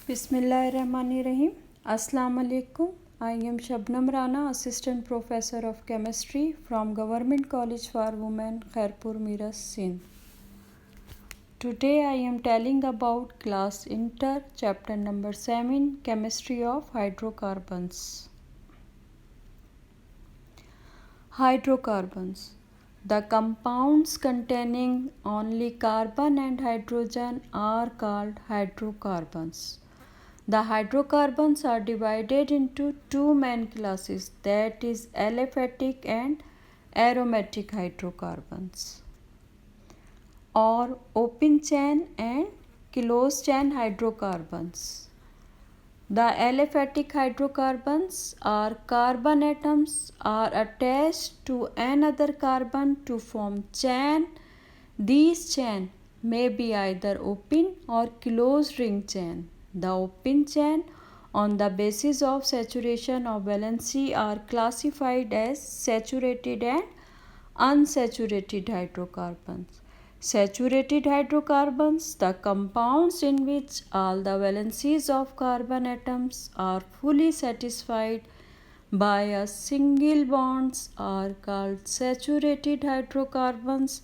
Bismillahirrahmanirrahim. Assalamu alaikum. I am Shabnam Rana, Assistant Professor of Chemistry from Government College for Women, Khairpur, Miras, Sindh. Today I am telling about class Inter, chapter number 7, Chemistry of Hydrocarbons. Hydrocarbons. The compounds containing only carbon and hydrogen are called hydrocarbons. The hydrocarbons are divided into two main classes, that is aliphatic and aromatic hydrocarbons, or open chain and closed chain hydrocarbons. The aliphatic hydrocarbons are carbon atoms are attached to another carbon to form chain. These chain may be either open or closed ring chain. The open chain on the basis of saturation of valency are classified as saturated and unsaturated hydrocarbons. Saturated hydrocarbons, the compounds in which all the valencies of carbon atoms are fully satisfied by a single bonds, are called saturated hydrocarbons.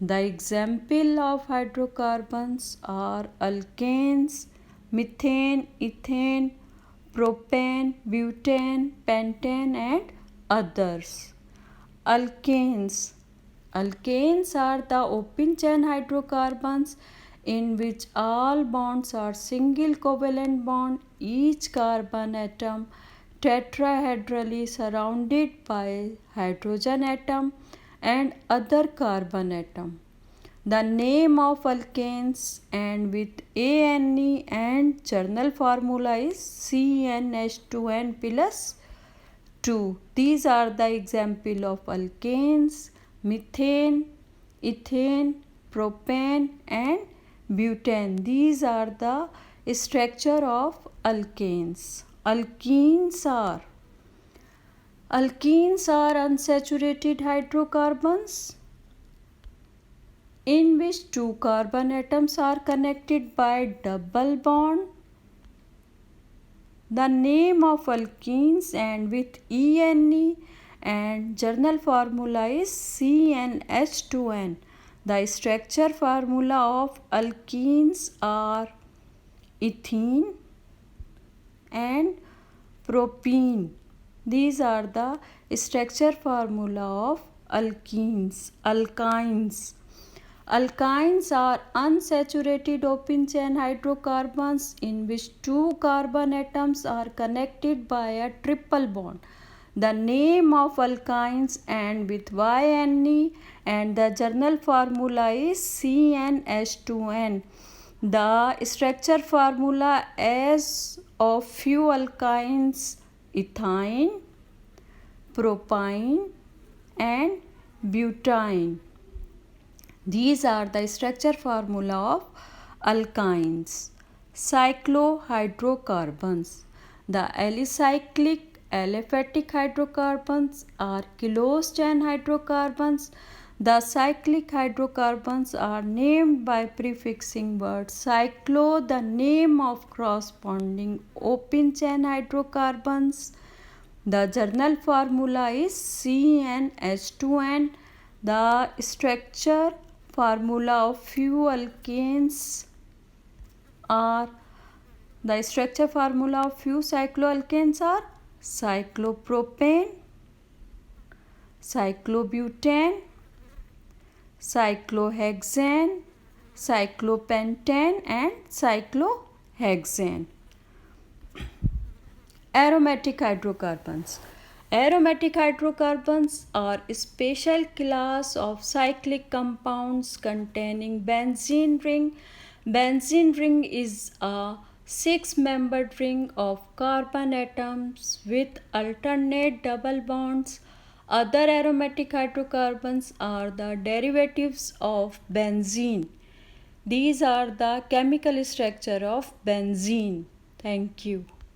The example of hydrocarbons are alkanes, methane, ethane, propane, butane, pentane and others. Alkanes. Alkanes are the open chain hydrocarbons in which all bonds are single covalent bond, each carbon atom tetrahedrally surrounded by hydrogen atom and other carbon atom. The name of alkanes and with ANE and journal formula is CnH2n plus 2. These are the example of alkanes, methane, ethane, propane and butane. These are the structure of alkanes. Alkenes are unsaturated hydrocarbons in which two carbon atoms are connected by double bond. The name of alkenes and with ENE and journal formula is CnH2n. The structure formula of alkenes are ethene and propene. These are the structure formula of alkenes. Alkynes. Alkynes are unsaturated open chain hydrocarbons in which two carbon atoms are connected by a triple bond. The name of alkynes and with YNE and the journal formula is CnH2n. The structure formula is of few alkynes: ethyne, propyne and butane. These are the structure formula of alkynes. Cyclohydrocarbons. The alicyclic aliphatic hydrocarbons are closed chain hydrocarbons. The cyclic hydrocarbons are named by prefixing word cyclo, the name of corresponding open chain hydrocarbons. The journal formula is CnH2n. The structure formula of few alkanes are the structure formula of few cycloalkanes are cyclopropane, cyclobutane, cyclohexane, cyclopentane and cyclohexane. Aromatic hydrocarbons. Aromatic hydrocarbons are a special class of cyclic compounds containing benzene ring. Benzene ring is a six-membered ring of carbon atoms with alternate double bonds. Other aromatic hydrocarbons are the derivatives of benzene. These are the chemical structure of benzene. Thank you.